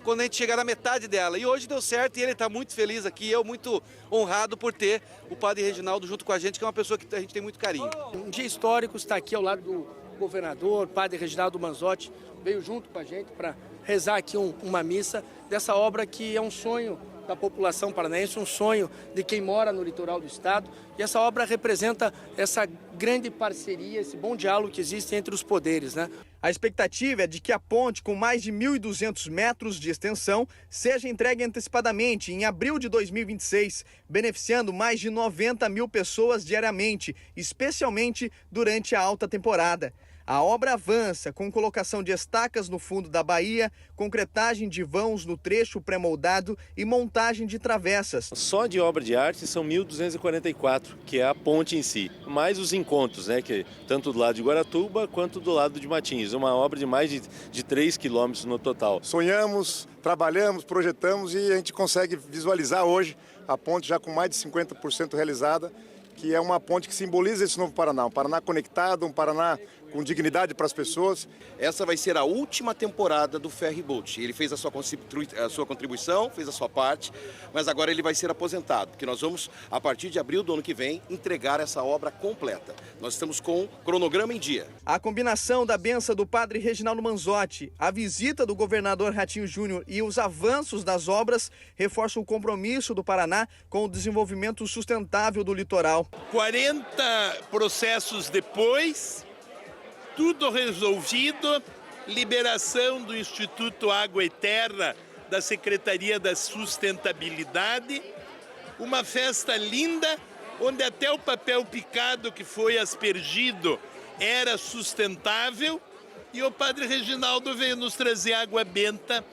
Q: quando a gente chegar na metade dela. E hoje deu certo e ele está muito feliz aqui, eu muito honrado por ter o padre Reginaldo junto com a gente, que é uma pessoa que a gente tem muito carinho.
R: Um dia histórico, está aqui ao lado do governador, padre Reginaldo Manzotti, veio junto com a gente para rezar aqui uma missa dessa obra que é um sonho da população paranaense, um sonho de quem mora no litoral do estado. E essa obra representa essa grande parceria, esse bom diálogo que existe entre os poderes, né?
M: A expectativa é de que a ponte, com mais de 1.200 metros de extensão, seja entregue antecipadamente em abril de 2026, beneficiando mais de 90 mil pessoas diariamente, especialmente durante a alta temporada. A obra avança com colocação de estacas no fundo da baía, concretagem de vãos no trecho pré-moldado e montagem de travessas.
S: Só de obra de arte são 1.244, que é a ponte em si. Mais os encontros, né, que tanto do lado de Guaratuba quanto do lado de Matinhos. Uma obra de mais de 3 quilômetros no total.
T: Sonhamos, trabalhamos, projetamos e a gente consegue visualizar hoje a ponte já com mais de 50% realizada, que é uma ponte que simboliza esse novo Paraná. Um Paraná conectado, um Paraná com dignidade para as pessoas.
U: Essa vai ser a última temporada do Ferry Boat. Ele fez a sua contribuição, fez a sua parte, mas agora ele vai ser aposentado, porque nós vamos, a partir de abril do ano que vem, entregar essa obra completa. Nós estamos com o cronograma em dia.
M: A combinação da benção do padre Reginaldo Manzotti, a visita do governador Ratinho Júnior e os avanços das obras reforçam o compromisso do Paraná com o desenvolvimento sustentável do litoral.
V: 40 processos depois, tudo resolvido, liberação do Instituto Água e Terra, da Secretaria da Sustentabilidade, uma festa linda, onde até o papel picado que foi aspergido era sustentável, e o padre Reginaldo veio nos trazer água benta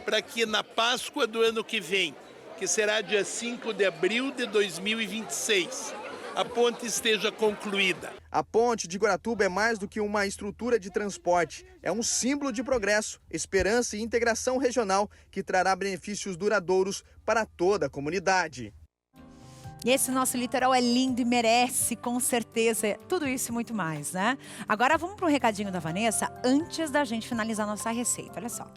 V: para que na Páscoa do ano que vem, que será dia 5 de abril de 2026, a ponte esteja concluída.
M: A ponte de Guaratuba é mais do que uma estrutura de transporte. É um símbolo de progresso, esperança e integração regional que trará benefícios duradouros para toda a comunidade.
A: E esse nosso litoral é lindo e merece, com certeza, tudo isso e muito mais, né? Agora vamos para o recadinho da Vanessa, antes da gente finalizar nossa receita. Olha só.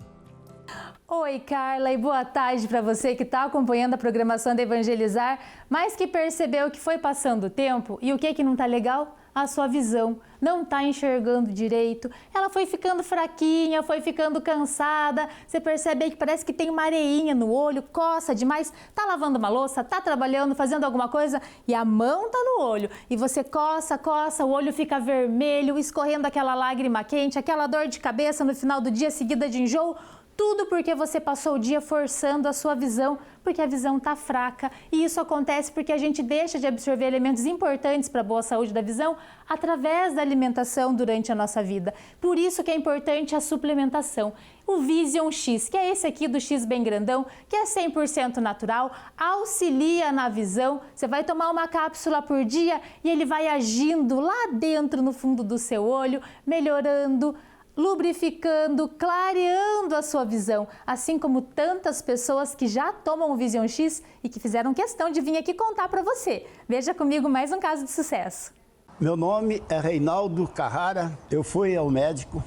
W: Oi, Carla, e boa tarde para você que está acompanhando a programação da Evangelizar, mas que percebeu que foi passando o tempo e o que não está legal? A sua visão não está enxergando direito, ela foi ficando fraquinha, foi ficando cansada, você percebe aí que parece que tem uma areinha no olho, coça demais, tá lavando uma louça, tá trabalhando, fazendo alguma coisa e a mão tá no olho e você coça, o olho fica vermelho, escorrendo aquela lágrima quente, aquela dor de cabeça no final do dia seguida de enjoo. Tudo porque você passou o dia forçando a sua visão, porque a visão está fraca. E isso acontece porque a gente deixa de absorver elementos importantes para a boa saúde da visão através da alimentação durante a nossa vida. Por isso que é importante a suplementação. O Vision X, que é esse aqui do X bem grandão, que é 100% natural, auxilia na visão. Você vai tomar uma cápsula por dia e ele vai agindo lá dentro no fundo do seu olho, melhorando, lubrificando, clareando a sua visão, assim como tantas pessoas que já tomam o Vision X e que fizeram questão de vir aqui contar para você. Veja comigo mais um caso de sucesso.
X: Meu nome é Reinaldo Carrara, eu fui ao médico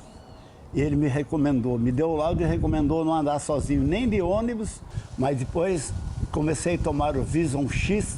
X: e ele me recomendou, me deu o laudo e recomendou não andar sozinho nem de ônibus, mas depois comecei a tomar o Vision X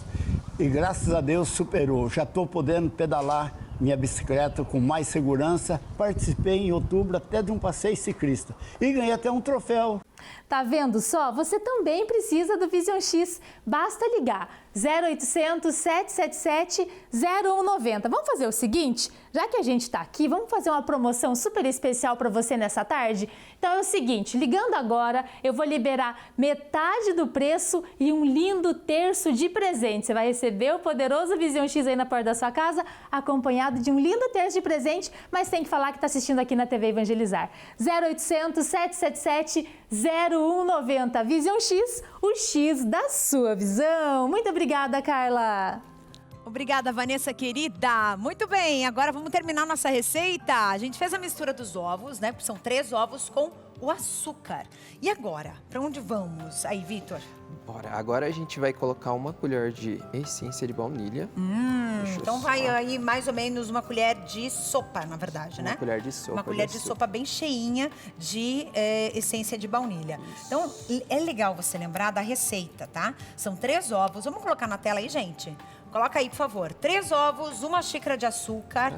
X: e graças a Deus superou, já estou podendo pedalar minha bicicleta com mais segurança. Participei em outubro até de um passeio ciclista e ganhei até um troféu.
W: Tá vendo só? Você também precisa do Vision X. Basta ligar 0800 777 0190. Vamos fazer o seguinte? Já que a gente está aqui, vamos fazer uma promoção super especial para você nessa tarde? Então é o seguinte, ligando agora, eu vou liberar metade do preço e um lindo terço de presente. Você vai receber o poderoso Vision X aí na porta da sua casa, acompanhado de um lindo terço de presente, mas tem que falar que está assistindo aqui na TV Evangelizar. 0800 777 0190. Vision X, o X da sua visão. Muito obrigada, Carla.
A: Obrigada, Vanessa, querida. Muito bem, agora vamos terminar nossa receita. A gente fez a mistura dos ovos, né? São 3 ovos com o açúcar. E agora, para onde vamos? Aí, Vitor?
G: Bora, agora a gente vai colocar uma colher de essência de baunilha.
A: Então vai aí mais ou menos uma colher de sopa, na verdade, né?
G: Uma colher de sopa.
A: Uma colher de sopa bem cheinha de essência de baunilha. Então, é legal você lembrar da receita, tá? São 3 ovos. Vamos colocar na tela aí, gente? Coloca aí, por favor. 3 ovos, 1 xícara de açúcar,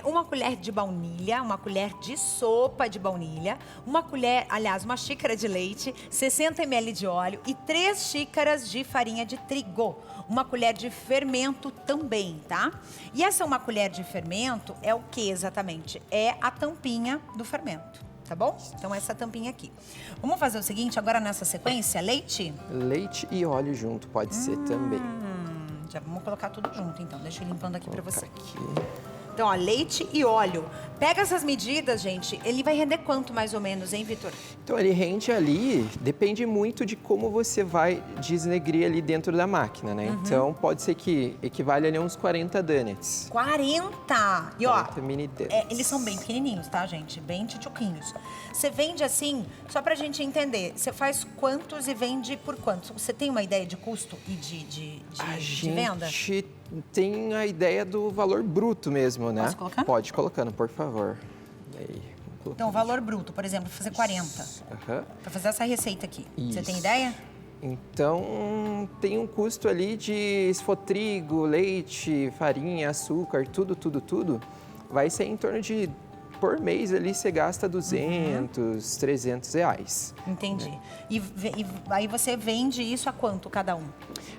A: 1 colher de baunilha, 1 colher de sopa de baunilha, 1 xícara de leite, 60 ml de óleo e 3 xícaras de farinha de trigo. 1 colher de fermento também, tá? E essa 1 colher de fermento é o que exatamente? É a tampinha do fermento. Tá bom? Então, essa tampinha aqui. Vamos fazer o seguinte, agora nessa sequência, leite?
G: Leite e óleo junto, pode ser também.
A: Já vamos colocar tudo junto, então. Deixa eu ir limpando aqui pra você. Então, ó, leite e óleo. Pega essas medidas, gente. Ele vai render quanto, mais ou menos, hein, Vitor?
G: Então, ele rende ali, depende muito de como você vai desnegrir ali dentro da máquina, né? Então, pode ser que equivale ali a uns 40 donuts.
A: 40! E, ó,
G: 40 mini donuts.
A: eles são bem pequenininhos, tá, gente? Bem tchutchuquinhos. Você vende assim, só pra gente entender, você faz quantos e vende por quantos? Você tem uma ideia de custo e de venda?
G: A gente tem a ideia do valor bruto mesmo, né?
A: Posso colocar?
G: Pode, colocando, por favor. Aí,
A: então, valor bruto, por exemplo, fazer 40. Pra fazer essa receita aqui. Você tem ideia?
G: Então, tem um custo ali de se for trigo, leite, farinha, açúcar, tudo. Vai ser em torno de, por mês ali, você gasta 200, 300 reais.
A: Entendi. E aí você vende isso a quanto cada um?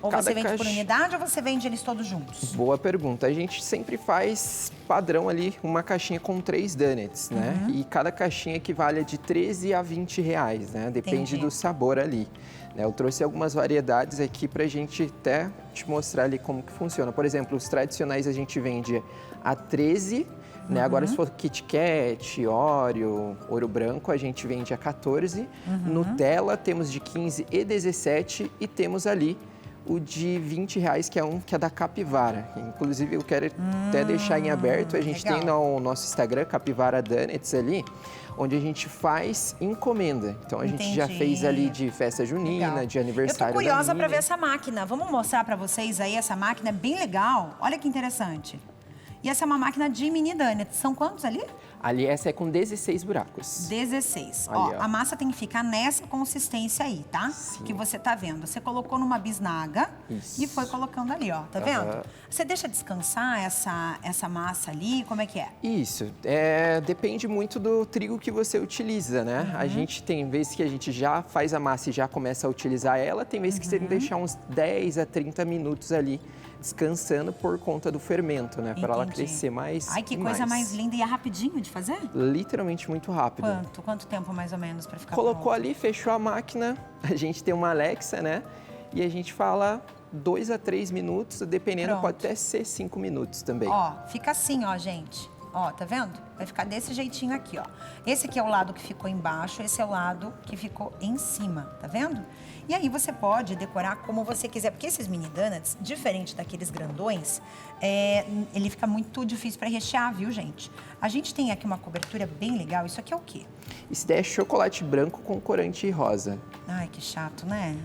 A: Ou
G: Cada
A: você vende por
G: caixa-
A: unidade ou você vende eles todos juntos?
G: Boa pergunta. A gente sempre faz padrão ali, uma caixinha com 3 donuts, né? E cada caixinha equivale a de 13 a 20 reais, né? Depende
A: Entendi.
G: do sabor ali. Né? Eu trouxe algumas variedades aqui pra gente até te mostrar ali como que funciona. Por exemplo, os tradicionais a gente vende a 13, né? Agora, se for Kit Kat, Oreo, Ouro Branco, a gente vende a 14. Nutella temos de 15 e 17 e temos ali o de 20 reais, que é da Capivara. Inclusive, eu quero até deixar em aberto. A gente tem no nosso Instagram, Capivara Donuts ali, onde a gente faz encomenda. Então, a gente já fez ali de festa junina, de
A: Eu
G: aniversário
A: tô curiosa
G: da
A: pra ver
G: Mini.
A: essa máquina. Vamos mostrar pra vocês aí essa máquina, é bem legal. Olha que interessante. E essa é uma máquina de mini donuts. São quantos ali?
G: Ali, essa é com 16 buracos.
A: 16.
G: Ali,
A: Ó,
G: ó.
A: a massa tem que ficar nessa consistência aí, tá? Que você tá vendo. Você colocou numa bisnaga e foi colocando ali, ó. Tá vendo?
G: Aham.
A: Você deixa descansar essa massa ali? Como é que é?
G: Isso, depende muito do trigo que você utiliza, né? A gente tem vezes que a gente já faz a massa e já começa a utilizar ela, tem vezes que você tem que deixar uns 10 a 30 minutos ali descansando por conta do fermento, né? Para ela
A: Entendi.
G: crescer mais.
A: Ai, que
G: e
A: coisa mais linda. E é rapidinho de fazer?
G: Literalmente muito rápido.
A: Quanto tempo mais ou menos pra ficar
G: Colocou
A: pronto?
G: ali, fechou a máquina, a gente tem uma Alexa, né? E a gente fala 2 a 3 minutos, dependendo,
A: Pronto.
G: pode até ser 5 minutos também.
A: Ó, fica assim, ó, gente. Ó, tá vendo? Vai ficar desse jeitinho aqui, ó. Esse aqui é o lado que ficou embaixo, esse é o lado que ficou em cima, tá vendo? E aí você pode decorar como você quiser, porque esses mini donuts, diferente daqueles grandões, ele fica muito difícil para rechear, viu, gente? A gente tem aqui uma cobertura bem legal. Isso aqui é o quê?
G: Isso daí é chocolate branco com corante rosa.
A: Ai, que chato, né?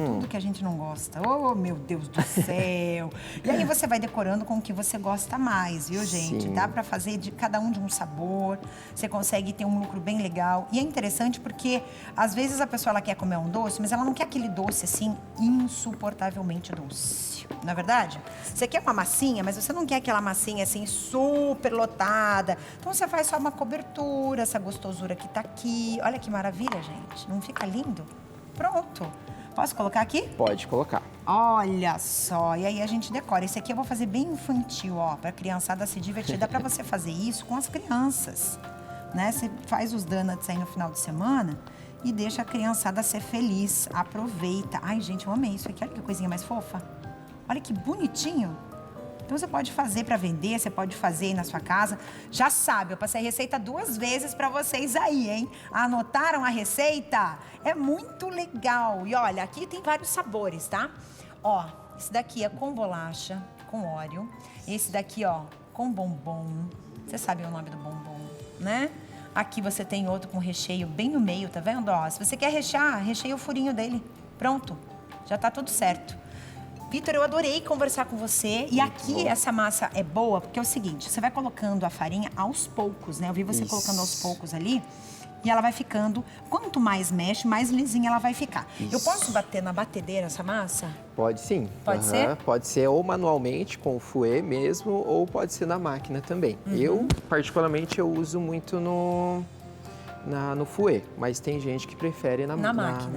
A: Tudo que a gente não gosta. Oh, meu Deus do céu! E aí você vai decorando com o que você gosta mais, viu, gente?
G: Sim.
A: Dá pra fazer de cada um de um sabor. Você consegue ter um lucro bem legal. E é interessante porque, às vezes, a pessoa ela quer comer um doce, mas ela não quer aquele doce, assim, insuportavelmente doce. Não é verdade? Você quer uma massinha, mas você não quer aquela massinha, assim, super lotada. Então, você faz só uma cobertura, essa gostosura que tá aqui. Olha que maravilha, gente. Não fica lindo? Pronto. Posso colocar aqui?
G: Pode colocar.
A: Olha só, e aí a gente decora. Esse aqui eu vou fazer bem infantil, ó, pra criançada se divertir. Dá pra você fazer isso com as crianças, né? Você faz os donuts aí no final de semana e deixa a criançada ser feliz. Aproveita. Ai, gente, eu amei isso aqui. Olha que coisinha mais fofa. Olha que bonitinho. Então, você pode fazer para vender, você pode fazer aí na sua casa. Já sabe, eu passei a receita 2 vezes para vocês aí, hein? Anotaram a receita? É muito legal. E olha, aqui tem vários sabores, tá? Ó, esse daqui é com bolacha, com óleo. Esse daqui, ó, com bombom. Você sabe o nome do bombom, né? Aqui você tem outro com recheio bem no meio, tá vendo? Ó, se você quer rechear, recheia o furinho dele. Pronto, já tá tudo certo. Vitor, eu adorei conversar com você. E aqui essa massa é boa porque é o seguinte, você vai colocando a farinha aos poucos, né? Eu vi você colocando aos poucos ali. E ela vai ficando, quanto mais mexe, mais lisinha ela vai ficar.
G: Isso.
A: Eu posso bater na batedeira essa massa?
G: Pode sim.
A: Pode ser?
G: Pode ser ou manualmente, com o fouet mesmo, ou pode ser na máquina também. Eu, particularmente, eu uso muito no fouet, mas tem gente que prefere na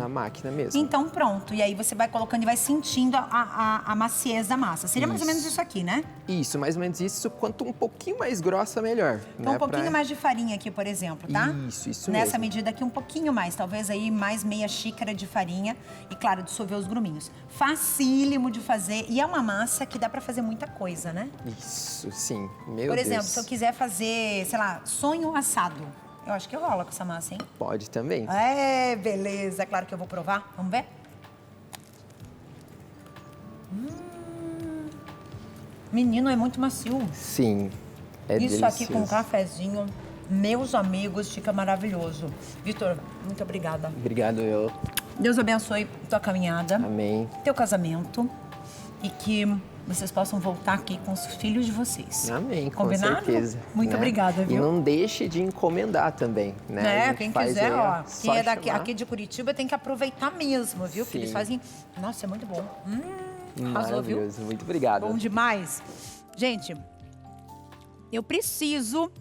G: máquina mesmo.
A: Então pronto, e aí você vai colocando e vai sentindo a maciez da massa. Seria mais ou menos isso aqui, né?
G: Isso, mais ou menos isso. Quanto um pouquinho mais grossa, melhor.
A: Então um pouquinho mais de farinha aqui, por exemplo, tá?
G: Isso
A: Nessa
G: mesmo.
A: medida aqui, um pouquinho mais. Talvez aí mais meia xícara de farinha. E claro, dissolver os gruminhos. Facílimo de fazer. E é uma massa que dá pra fazer muita coisa, né?
G: Isso, sim. Meu
A: Por
G: Deus.
A: exemplo, se eu quiser fazer, sei lá, sonho assado. Eu acho que rola com essa massa, hein?
G: Pode também.
A: É, beleza. Claro que eu vou provar. Vamos ver? Menino, é muito macio.
G: Sim, é
A: Isso
G: delicioso.
A: aqui com um cafezinho, meus amigos, fica maravilhoso. Vitor, muito obrigada.
G: Obrigado, eu.
A: Deus abençoe tua caminhada.
G: Amém.
A: Teu casamento. E que vocês possam voltar aqui com os filhos de vocês.
G: Amém, com
A: Combinado?
G: certeza.
A: Muito
G: né?
A: obrigada, viu?
G: E não deixe de encomendar também, né? A gente
A: Quem
G: faz
A: quiser,
G: aí,
A: ó.
G: só
A: Quem é
G: chamar.
A: aqui de Curitiba tem que aproveitar mesmo, viu? Porque
G: Sim.
A: eles fazem... Nossa, é muito bom. Arrasou, viu?
G: Maravilhoso, muito obrigado.
A: Bom demais. Gente, eu preciso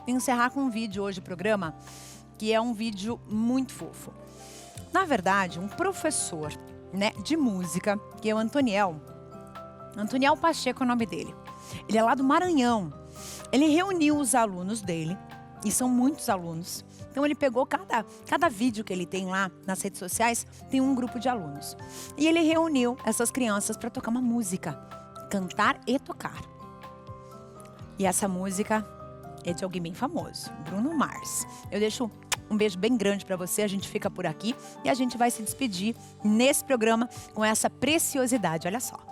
A: encerrar com um vídeo hoje, o programa, que é um vídeo muito fofo. Na verdade, um professor, né, de música, que é o Antoniel Pacheco é o nome dele. Ele é lá do Maranhão. Ele reuniu os alunos dele, e são muitos alunos. Então ele pegou cada vídeo que ele tem lá nas redes sociais, tem um grupo de alunos. E ele reuniu essas crianças para tocar uma música, cantar e tocar. E essa música é de alguém bem famoso, Bruno Mars. Eu deixo um beijo bem grande para você, a gente fica por aqui e a gente vai se despedir nesse programa com essa preciosidade, olha só.